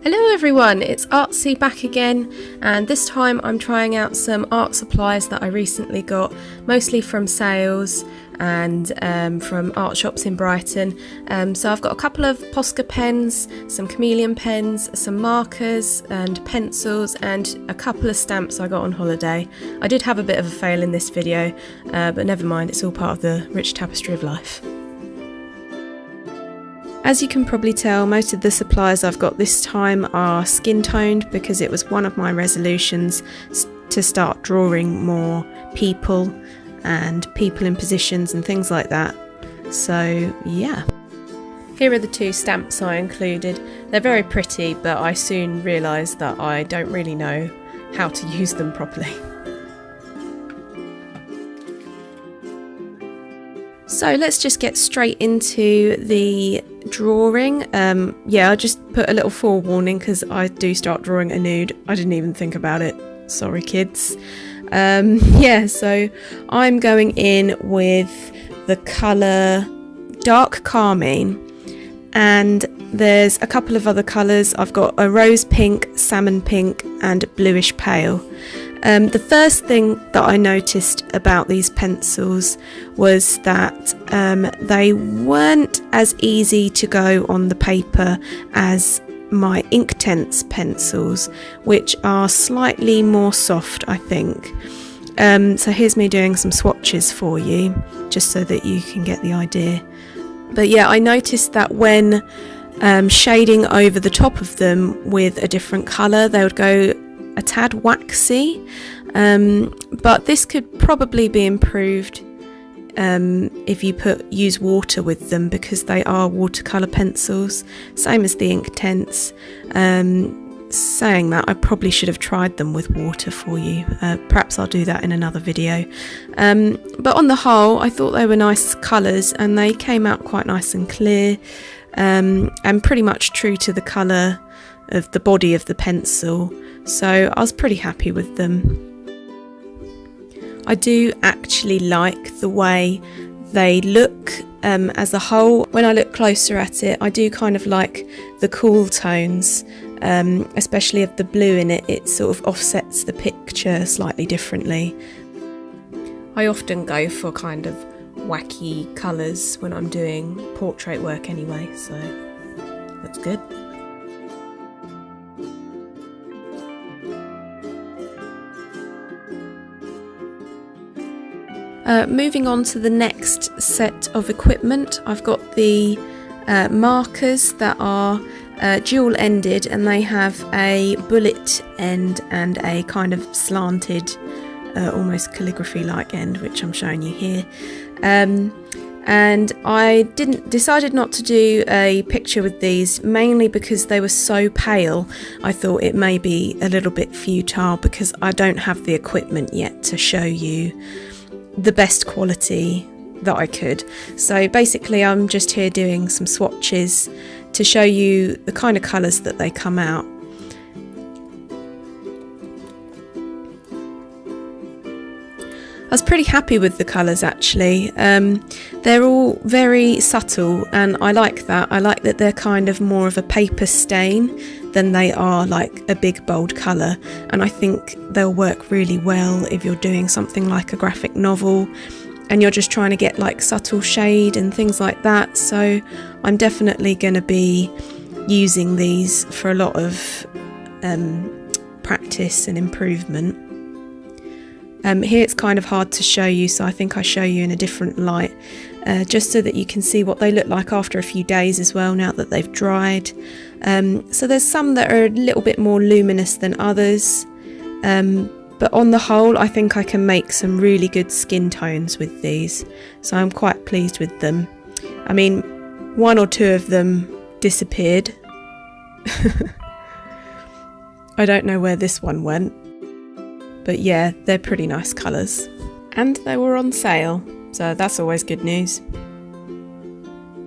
Hello everyone, it's Artsy back again, and this time I'm trying out some art supplies that I recently got, mostly from sales and from art shops in Brighton. So I've got a couple of Posca pens, some Chameleon pens, some markers and pencils, and a couple of stamps I got on holiday. I did have a bit of a fail in this video, but never mind, it's all part of the rich tapestry of life. As you can probably tell, most of the supplies I've got this time are skin toned because it was one of my resolutions to start drawing more people and people in positions and things like that. So yeah. Here are the two stamps I included. They're very pretty, but I soon realised that I don't really know how to use them properly. So let's just get straight into the drawing. Yeah, I just put a little forewarning because I do start drawing a nude. I didn't even think about it. Sorry, kids. Yeah, so I'm going in with the colour dark carmine, and there's a couple of other colours. I've got a rose pink, salmon pink, and bluish pale. The first thing that I noticed about these pencils was that they weren't as easy to go on the paper as my Inktense pencils, which are slightly more soft, I think. So here's me doing some swatches for you, just so that you can get the idea. But yeah, I noticed that when shading over the top of them with a different colour, they would go a tad waxy, but this could probably be improved if you use water with them, because they are watercolour pencils, same as the Inktense. Saying that, I probably should have tried them with water for you. Perhaps I'll do that in another video. But on the whole, I thought they were nice colours, and they came out quite nice and clear, and pretty much true to the colour of the body of the pencil. So I was pretty happy with them. I do actually like the way they look as a whole. When I look closer at it, I do kind of like the cool tones, especially of the blue in it. It sort of offsets the picture slightly differently. I often go for kind of wacky colours when I'm doing portrait work anyway, so that's good. Moving on to the next set of equipment, I've got the markers that are dual ended, and they have a bullet end and a kind of slanted, almost calligraphy like end, which I'm showing you here. And I decided not to do a picture with these, mainly because they were so pale. I thought it may be a little bit futile because I don't have the equipment yet to show you the best quality that I could. So basically I'm just here doing some swatches to show you the kind of colours that they come out. I was pretty happy with the colours actually. They're all very subtle, and I like that. I like that they're kind of more of a paper stain than they are like a big bold colour, and I think they'll work really well if you're doing something like a graphic novel and you're just trying to get like subtle shade and things like that. So I'm definitely going to be using these for a lot of practice and improvement. Here it's kind of hard to show you, so I think I show you in a different light, just so that you can see what they look like after a few days as well, now that they've dried. So there's some that are a little bit more luminous than others, but on the whole I think I can make some really good skin tones with these, so I'm quite pleased with them. I mean, one or two of them disappeared. I don't know where this one went. But yeah, they're pretty nice colours. And they were on sale, so that's always good news.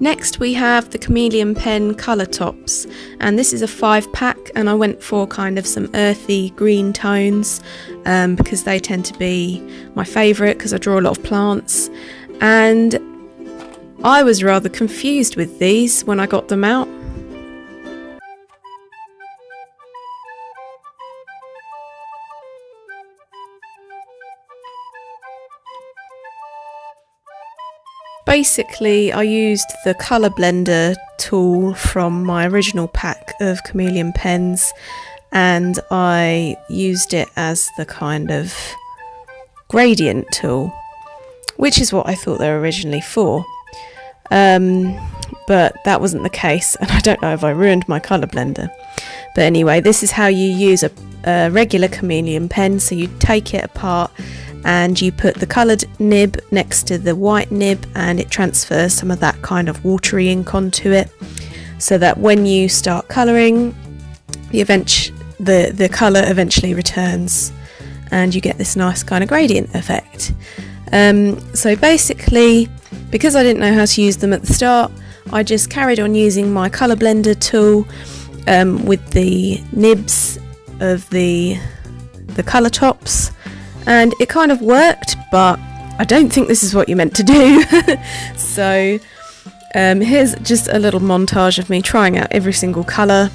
Next we have the Chameleon pen colour tops, and this is a 5-pack, and I went for kind of some earthy green tones because they tend to be my favourite because I draw a lot of plants. And I was rather confused with these when I got them out. Basically, I used the colour blender tool from my original pack of Chameleon pens, and I used it as the kind of gradient tool, which is what I thought they were originally for. But that wasn't the case, and I don't know if I ruined my colour blender. But anyway, this is how you use a regular Chameleon pen. So you take it apart and you put the coloured nib next to the white nib, and it transfers some of that kind of watery ink onto it, so that when you start colouring, the colour eventually returns and you get this nice kind of gradient effect. So basically, because I didn't know how to use them at the start, I just carried on using my colour blender tool with the nibs of the colour tops, and it kind of worked, but I don't think this is what you're meant to do. So here's just a little montage of me trying out every single colour.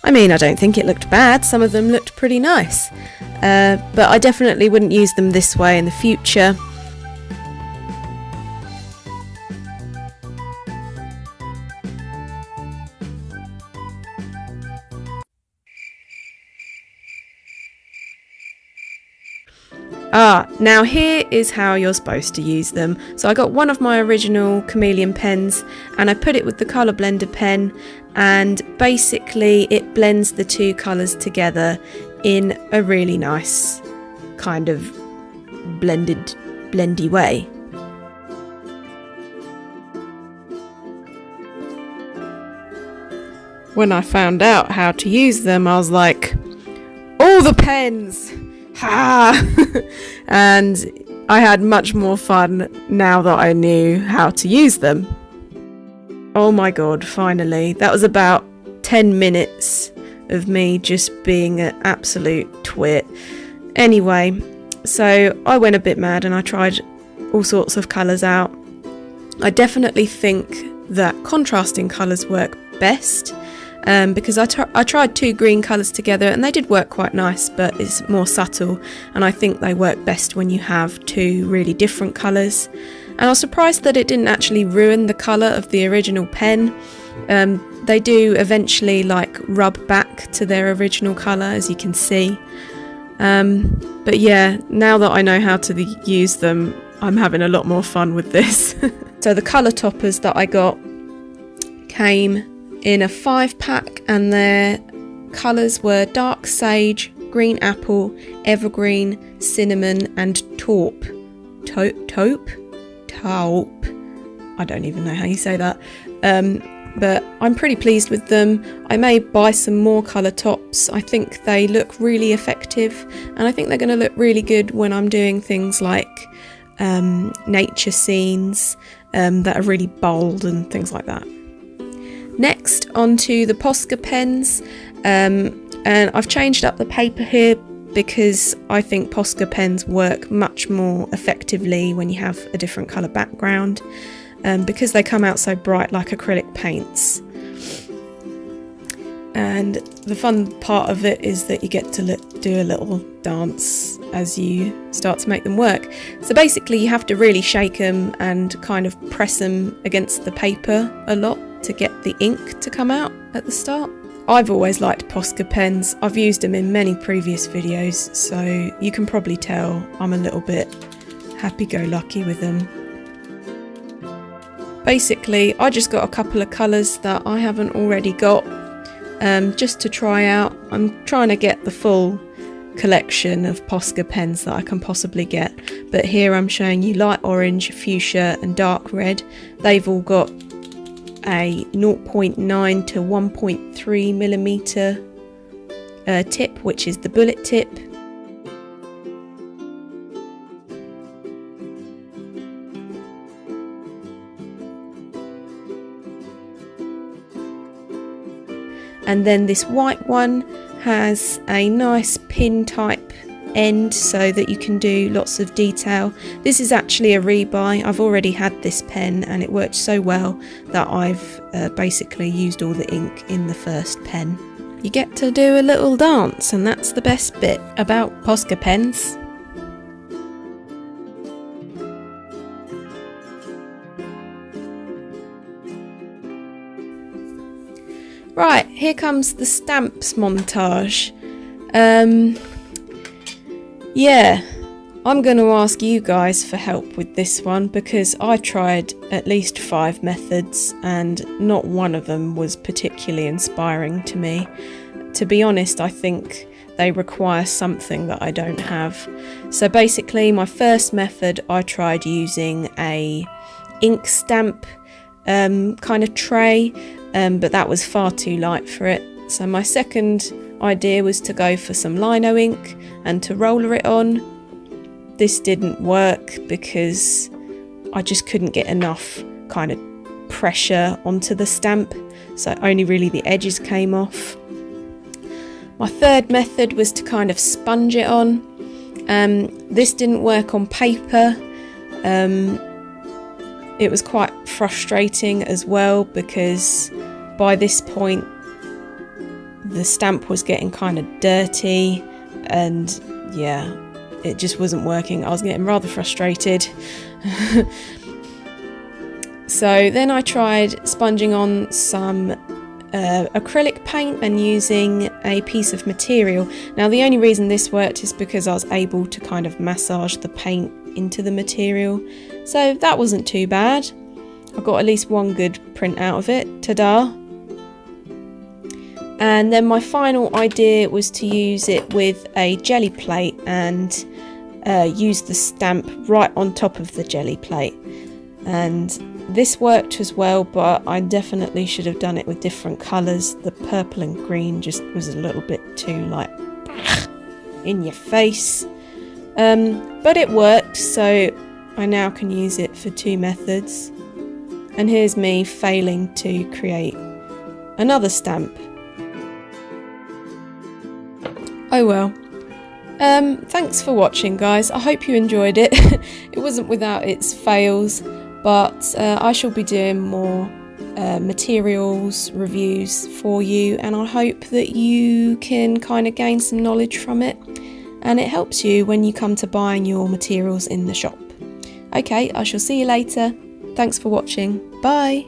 I mean, I don't think it looked bad, some of them looked pretty nice, but I definitely wouldn't use them this way in the future. Now here is how you're supposed to use them. So I got one of my original Chameleon pens and I put it with the colour blender pen, and basically it blends the two colours together in a really nice kind of blendy way. When I found out how to use them, I was like, all the pens! Ha! And I had much more fun now that I knew how to use them. Oh my god, finally. That was about 10 minutes of me just being an absolute twit. Anyway, so I went a bit mad and I tried all sorts of colours out. I definitely think that contrasting colours work best. Because I tried two green colours together and they did work quite nice, but it's more subtle, and I think they work best when you have two really different colours. And I was surprised that it didn't actually ruin the colour of the original pen. They do eventually like rub back to their original colour, as you can see. But yeah, now that I know how to use them, I'm having a lot more fun with this. So the colour toppers that I got came in a 5-pack, and their colours were dark sage, green apple, evergreen, cinnamon and taupe. Taupe? I don't even know how you say that. But I'm pretty pleased with them. I may buy some more colour tops. I think they look really effective, and I think they're going to look really good when I'm doing things like nature scenes that are really bold and things like that. Next, onto the Posca pens, and I've changed up the paper here because I think Posca pens work much more effectively when you have a different colour background, because they come out so bright like acrylic paints. And the fun part of it is that you get to do a little dance as you start to make them work. So basically you have to really shake them and kind of press them against the paper a lot to get the ink to come out at the start. I've always liked Posca pens. I've used them in many previous videos, so you can probably tell I'm a little bit happy-go-lucky with them. Basically, I just got a couple of colours that I haven't already got, just to try out. I'm trying to get the full collection of Posca pens that I can possibly get, but here I'm showing you light orange, fuchsia and dark red. They've all got a 0.9 to 1.3 millimeter tip, which is the bullet tip. And then this white one has a nice pin type end so that you can do lots of detail. This is actually a rebuy. I've already had this pen and it worked so well that I've basically used all the ink in the first pen. You get to do a little dance, and that's the best bit about Posca pens. here comes the stamps montage. Yeah, I'm going to ask you guys for help with this one because I tried at least 5 methods and not one of them was particularly inspiring to me. To be honest, I think they require something that I don't have. So basically, my first method, I tried using a ink stamp kind of tray, but that was far too light for it. So my second idea was to go for some lino ink and to roller it on. This didn't work because I just couldn't get enough kind of pressure onto the stamp, so only really the edges came off. My third method was to kind of sponge it on. This didn't work on paper. It was quite frustrating as well because by this point the stamp was getting kind of dirty and yeah, it just wasn't working. I was getting rather frustrated. So then I tried sponging on some acrylic paint and using a piece of material. Now the only reason this worked is because I was able to kind of massage the paint into the material, so that wasn't too bad. I got at least one good print out of it. Ta-da! And then my final idea was to use it with a jelly plate and use the stamp right on top of the jelly plate. And this worked as well, but I definitely should have done it with different colours. The purple and green just was a little bit too like in your face. But it worked, so I now can use it for 2 methods. And here's me failing to create another stamp. Oh well. Thanks for watching, guys. I hope you enjoyed it. It wasn't without its fails, but I shall be doing more materials reviews for you, and I hope that you can kind of gain some knowledge from it and it helps you when you come to buying your materials in the shop. Okay, I shall see you later. Thanks for watching. Bye!